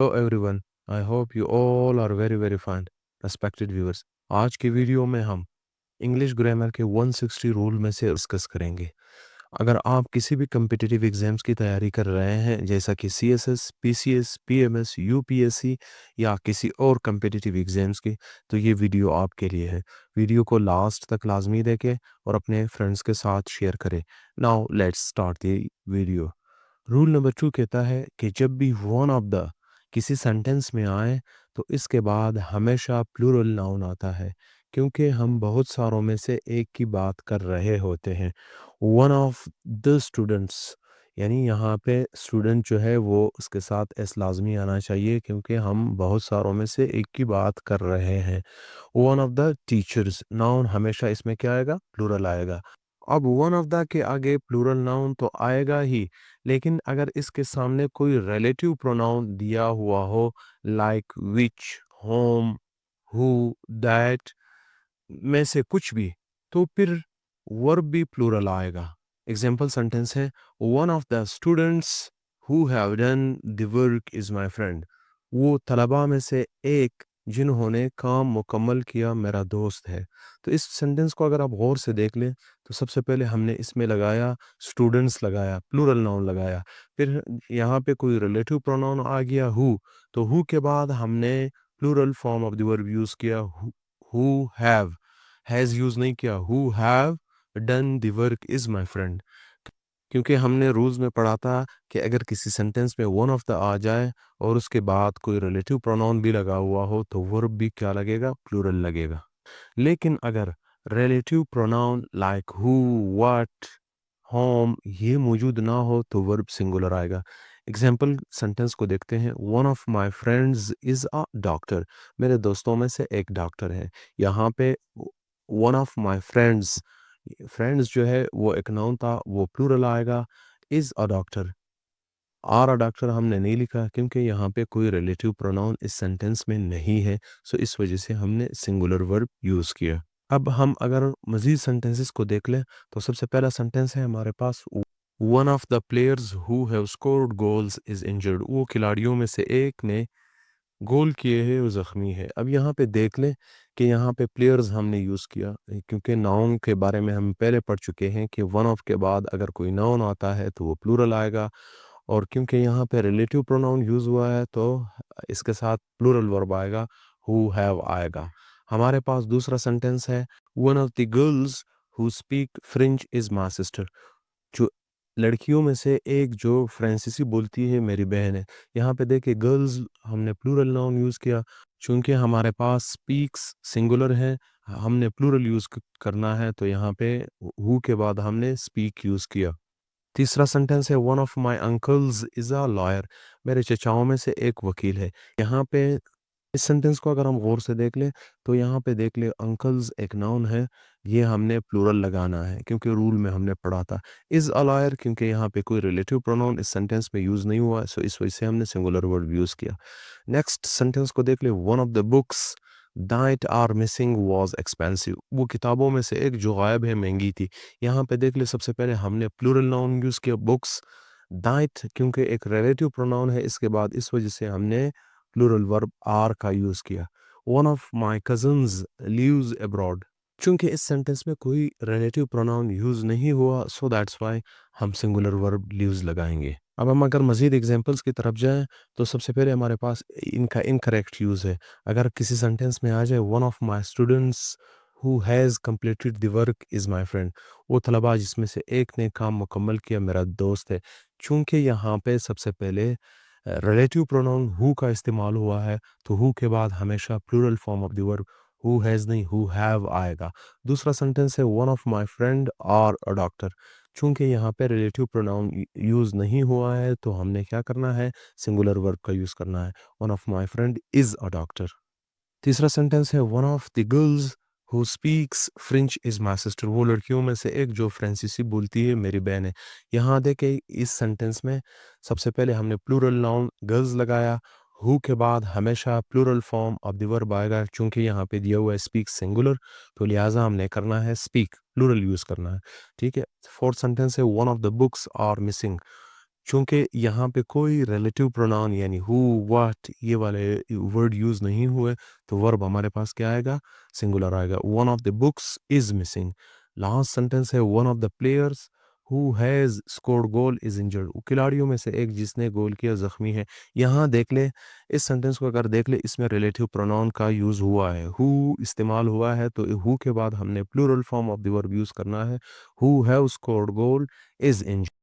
Hello everyone. I hope you all are very very fine respected viewers. आज की video में हम English grammar के 160 रूल में से डिस्कस करेंगे। अगर आप किसी भी कम्पिटिटिव एग्जाम्स की तैयारी कर रहे हैं जैसा कि सीएसएस, पीसीएस, पीएमएस, यूपीएससी या किसी और कम्पिटिटिव एग्जाम्स की, तो ये वीडियो आपके लिए है। वीडियो को लास्ट तक लाजमी देखें और अपने फ्रेंड्स के साथ शेयर करें। Now let's start the video. Rule number 2 कहता है कि जब भी वन ऑफ द किसी सेंटेंस में आए तो इसके बाद हमेशा प्लूरल नाउन आता है, क्योंकि हम बहुत सारों में से एक की बात कर रहे होते हैं। वन ऑफ द स्टूडेंट्स, यानी यहाँ पे स्टूडेंट जो है वो उसके साथ एस लाजमी आना चाहिए, क्योंकि हम बहुत सारों में से एक की बात कर रहे हैं। One of the teachers, noun हमेशा इसमें क्या आएगा? प्लूरल आएगा। अब वन ऑफ द के आगे प्लूरल नाउन तो आएगा ही, लेकिन अगर इसके सामने कोई रिलेटिव प्रोनाउन दिया हुआ हो, like which, home, who, that में से कुछ भी, तो फिर वर्ब भी प्लूरल आएगा। एग्जाम्पल सेंटेंस है, one of the students who have done the work is my friend. वो तलबा में से एक जिन्होंने काम मुकम्मल किया मेरा दोस्त है। तो इस सेंटेंस को अगर आप गौर से देख लें तो सबसे पहले हमने इसमें लगाया स्टूडेंट्स, लगाया प्लूरल नाउन लगाया, फिर यहाँ पे कोई रिलेटिव प्रोनाउन आ गया हु, तो हु के बाद हमने plural form of the verb use किया, हु हैव, हैज यूज नहीं किया, who have done the work is my friend. क्योंकि हमने रूल्स में पढ़ा था कि अगर किसी सेंटेंस में वन ऑफ द आ जाए और उसके बाद कोई रिलेटिव प्रोनाउन भी लगा हुआ हो तो वर्ब भी क्या लगेगा? प्लूरल लगेगा। लेकिन अगर relative pronoun like who, what, whom ये मौजूद ना हो तो वर्ब सिंगुलर आएगा। एग्जाम्पल सेंटेंस को देखते हैं, one of my friends is a doctor. मेरे दोस्तों में से एक डॉक्टर है। यहाँ पे one of my friends, friends जो है वो एक नाउन था, वो प्लूरल आएगा। Is a doctor, are a doctor हमने नहीं लिखा क्योंकि यहाँ पे कोई रिलेटिव प्रोनाउन इस सेंटेंस में नहीं है, सो इस वजह से हमने सिंगुलर वर्ब यूज़ किया। अब हम अगर मज़ीद सेंटेंसेस को देख लें तो सबसे पहला सेंटेंस है हमारे पास, one of the players who have scored goals is injured. वो खिलाड़ियों में से एक ने गोल किए हैं, वो ज़ख्मी है। अब यहाँ पे देख लें कि यहाँ पे प्लेयर्स हमने यूज़ किया क्योंकि नाउन के बारे में हम पहले पढ़ चुके हैं कि वन ऑफ के बाद अगर कोई नाउन आता है तो वो प्लूरल आएगा, और क्योंकि यहाँ पे रिलेटिव प्रोनाउन यूज़ हुआ है तो इसके साथ प्लूरल वर्ब आएगा, हु हैव आएगा। हमारे पास दूसरा सेंटेंस है, one of the girls who speak French is my sister. जो लड़कियों में से एक जो फ्रांसीसी बोलती है मेरी बहन है। यहाँ पे देखिए गर्ल्स हमने प्लूरल नाउन यूज़ किया, चूंकि हमारे पास स्पीक्स सिंगुलर है, हमने प्लूरल यूज़ करना है, तो यहाँ पे हु के बाद हमने स्पीक यूज़ किया। तीसरा सेंटेंस है, one of my uncles is a lawyer. मेरे चचाओं में से एक वकील है। यहाँ पे इस सेंटेंस को अगर हम गौर से देख लें तो यहाँ पे देख ले अंकल्स एक नाउन है, ये हमने प्लूरल लगाना है क्योंकि रूल में हमने पढ़ा था। इज़ अ लॉयर, क्योंकि यहाँ पे कोई रिलेटिव प्रोनाउन इस सेंटेंस में यूज़ नहीं हुआ, सो इस वजह से हमने सिंगुलर वर्ड यूज़ किया। नेक्स्ट सेंटेंस को देख ले, one of the books that are missing was expensive. वो किताबों में से एक जो गायब है महंगी थी। यहाँ पे देख ले सबसे पहले हमने प्लूरल नाउन यूज़ किया बुक्स, दैट क्योंकि एक रिलेटिव प्रोनाउन है इसके बाद, इस वजह से हमने प्लूरल वर्ब आर का यूज़ किया। One of my cousins lives abroad, चूंकि इस सेंटेंस में कोई रिलेटिव प्रोनाउन यूज़ नहीं हुआ, सो दैट्स वाई हम सिंगुलर वर्ब लिव्स लगाएंगे। अब हम अगर मज़ीद एग्जांपल्स की तरफ जाएं तो सबसे पहले हमारे पास इनका इनकरेक्ट यूज़ है। अगर किसी सेंटेंस में आ जाए, one of my students who has completed the work is my friend. वो तलबा जिसमें से एक ने काम मुकम्मल किया मेरा दोस्त है। चूंकि यहाँ पे सबसे पहले रिलेटिव प्रोनाउन हु का इस्तेमाल हुआ है, तो हु के बाद हमेशा plural form of the verb who has नहीं हु हैव आएगा। दूसरा सेंटेंस है, one of my friend are a doctor. चूंकि यहाँ पे रिलेटिव प्रोनाउन यूज़ नहीं हुआ है तो हमने क्या करना है? सिंगुलर वर्ब का यूज़ करना है। One of my friend is a doctor. तीसरा सेंटेंस है, one of the girls who speaks French is my sister. वो लड़कियों में से एक जो फ्रांसीसी बोलती है मेरी बहन है। यहाँ देखे इस सेंटेंस में सबसे पहले हमने प्लूरल नाउन गर्ल्स लगाया, हु के बाद हमेशा plural form of the verb आएगा। चूंकि यहाँ पे दिया हुआ है स्पीक सिंगुलर, तो लिहाजा हमने करना है स्पीक प्लूरल यूज़ करना है। ठीक है। फोर्थ सेंटेंस है, one of the books are missing. चूँकि यहाँ पे कोई रिलेटिव प्रोनाउन यानी हू, व्हाट ये वाले वर्ड यूज़ नहीं हुए, तो वर्ब हमारे पास क्या आएगा? सिंगुलर आएगा। One of the books is missing. Last sentence है one of the players who has scored goal is injured. खिलाड़ियों में से एक जिसने गोल किया ज़ख्मी है। यहाँ देख ले, इस सेंटेंस को अगर देख ले, इसमें रिलेटिव प्रोनाउन का यूज़ हुआ है, हू इस्तेमाल हुआ है, तो हू के बाद हमने plural form of the verb use करना है। Who have scored goal is injured.